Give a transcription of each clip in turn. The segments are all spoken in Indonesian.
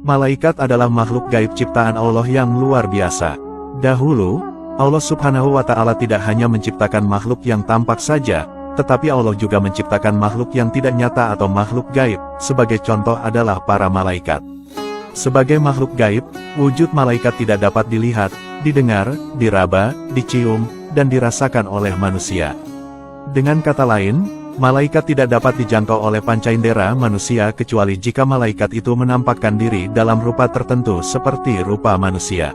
Malaikat adalah makhluk gaib ciptaan Allah yang luar biasa. Dahulu, Allah Subhanahu wa Ta'ala tidak hanya menciptakan makhluk yang tampak saja, tetapi Allah juga menciptakan makhluk yang tidak nyata atau makhluk gaib. Sebagai contoh adalah para malaikat. Sebagai makhluk gaib, wujud malaikat tidak dapat dilihat, didengar, diraba, dicium, dan dirasakan oleh manusia. Dengan kata lain, malaikat tidak dapat dijangkau oleh panca indera manusia kecuali jika malaikat itu menampakkan diri dalam rupa tertentu seperti rupa manusia.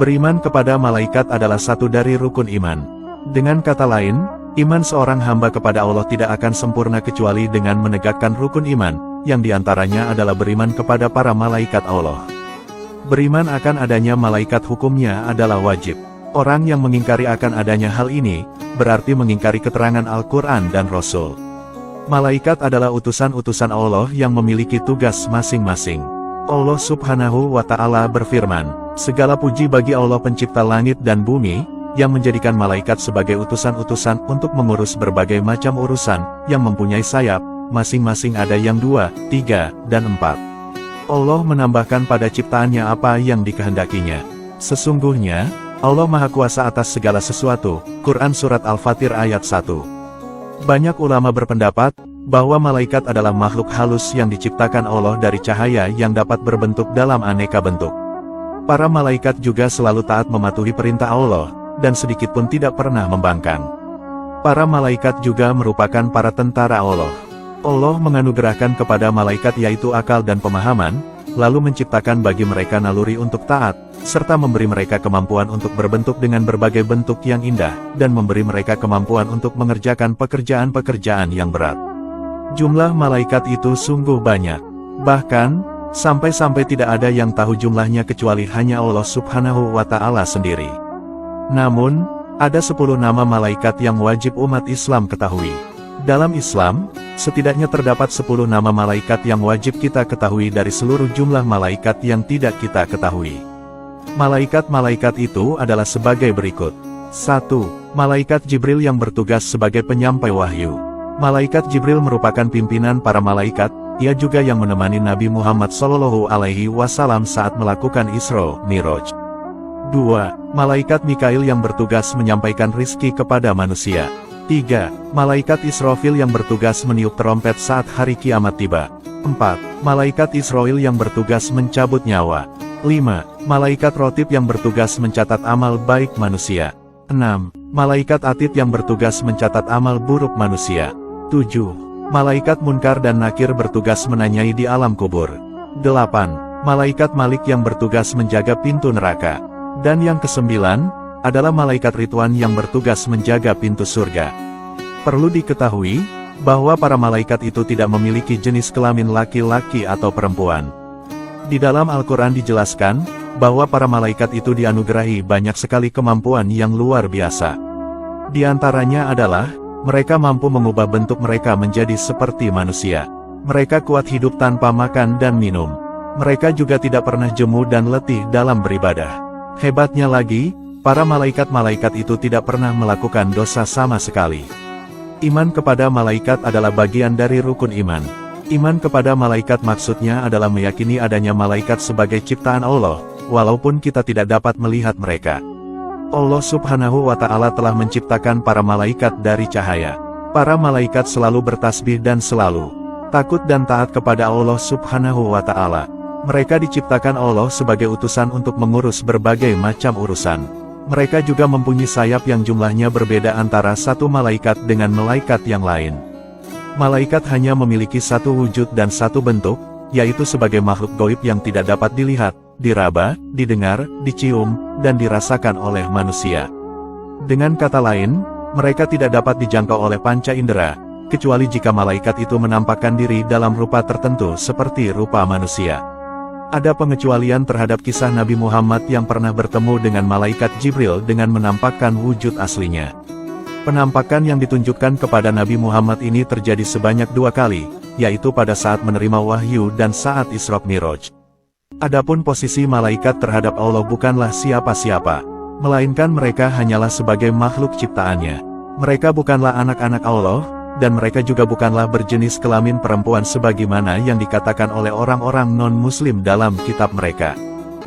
Beriman kepada malaikat adalah satu dari rukun iman. Dengan kata lain, iman seorang hamba kepada Allah tidak akan sempurna kecuali dengan menegakkan rukun iman, yang diantaranya adalah beriman kepada para malaikat Allah. Beriman akan adanya malaikat hukumnya adalah wajib. Orang yang mengingkari akan adanya hal ini, berarti mengingkari keterangan Al-Quran dan Rasul. Malaikat adalah utusan-utusan Allah yang memiliki tugas masing-masing. Allah Subhanahu wa Ta'ala berfirman, "Segala puji bagi Allah pencipta langit dan bumi, yang menjadikan malaikat sebagai utusan-utusan untuk mengurus berbagai macam urusan, yang mempunyai sayap, masing-masing ada yang 2, 3, dan 4. Allah menambahkan pada ciptaannya apa yang dikehendakinya. Sesungguhnya, Allah Maha Kuasa atas segala sesuatu." Quran Surat Al-Fatir ayat 1. Banyak ulama berpendapat bahwa malaikat adalah makhluk halus yang diciptakan Allah dari cahaya yang dapat berbentuk dalam aneka bentuk. Para malaikat juga selalu taat mematuhi perintah Allah, dan sedikitpun tidak pernah membangkang. Para malaikat juga merupakan para tentara Allah. Allah menganugerahkan kepada malaikat yaitu akal dan pemahaman, lalu menciptakan bagi mereka naluri untuk taat, serta memberi mereka kemampuan untuk berbentuk dengan berbagai bentuk yang indah, dan memberi mereka kemampuan untuk mengerjakan pekerjaan-pekerjaan yang berat. Jumlah malaikat itu sungguh banyak. Bahkan, sampai-sampai tidak ada yang tahu jumlahnya kecuali hanya Allah Subhanahu wa Ta'ala sendiri. Namun, ada 10 nama malaikat yang wajib umat Islam ketahui. Dalam Islam, setidaknya terdapat 10 nama malaikat yang wajib kita ketahui dari seluruh jumlah malaikat yang tidak kita ketahui. Malaikat-malaikat itu adalah sebagai berikut. 1. Malaikat Jibril yang bertugas sebagai penyampai wahyu. Malaikat Jibril merupakan pimpinan para malaikat, ia juga yang menemani Nabi Muhammad SAW saat melakukan Isra Miraj. 2. Malaikat Mikail yang bertugas menyampaikan rizki kepada manusia. 3. Malaikat Israfil yang bertugas meniup trompet saat hari kiamat tiba. 4. Malaikat Israil yang bertugas mencabut nyawa. 5. Malaikat Rotib yang bertugas mencatat amal baik manusia. 6. Malaikat Atid yang bertugas mencatat amal buruk manusia. 7. Malaikat Munkar dan Nakir bertugas menanyai di alam kubur. 8. Malaikat Malik yang bertugas menjaga pintu neraka. Dan yang ke-9, adalah malaikat Ridwan yang bertugas menjaga pintu surga. Perlu diketahui, bahwa para malaikat itu tidak memiliki jenis kelamin laki-laki atau perempuan. Di dalam Al-Quran dijelaskan, bahwa para malaikat itu dianugerahi banyak sekali kemampuan yang luar biasa. Di antaranya adalah, mereka mampu mengubah bentuk mereka menjadi seperti manusia. Mereka kuat hidup tanpa makan dan minum. Mereka juga tidak pernah jemu dan letih dalam beribadah. Hebatnya lagi, para malaikat-malaikat itu tidak pernah melakukan dosa sama sekali. Iman kepada malaikat adalah bagian dari rukun iman. Iman kepada malaikat maksudnya adalah meyakini adanya malaikat sebagai ciptaan Allah, walaupun kita tidak dapat melihat mereka. Allah Subhanahu wa Ta'ala telah menciptakan para malaikat dari cahaya. Para malaikat selalu bertasbih dan selalu takut dan taat kepada Allah Subhanahu wa Ta'ala. Mereka diciptakan Allah sebagai utusan untuk mengurus berbagai macam urusan. Mereka juga mempunyai sayap yang jumlahnya berbeda antara satu malaikat dengan malaikat yang lain. Malaikat hanya memiliki satu wujud dan satu bentuk, yaitu sebagai makhluk gaib yang tidak dapat dilihat, diraba, didengar, dicium, dan dirasakan oleh manusia. Dengan kata lain, mereka tidak dapat dijangkau oleh panca indera, kecuali jika malaikat itu menampakkan diri dalam rupa tertentu seperti rupa manusia. Ada pengecualian terhadap kisah Nabi Muhammad yang pernah bertemu dengan malaikat Jibril dengan menampakkan wujud aslinya. Penampakan yang ditunjukkan kepada Nabi Muhammad ini terjadi sebanyak 2 kali, yaitu pada saat menerima wahyu dan saat Isra Miraj. Adapun posisi malaikat terhadap Allah bukanlah siapa-siapa, melainkan mereka hanyalah sebagai makhluk ciptaannya. Mereka bukanlah anak-anak Allah, dan mereka juga bukanlah berjenis kelamin perempuan sebagaimana yang dikatakan oleh orang-orang non-muslim dalam kitab mereka.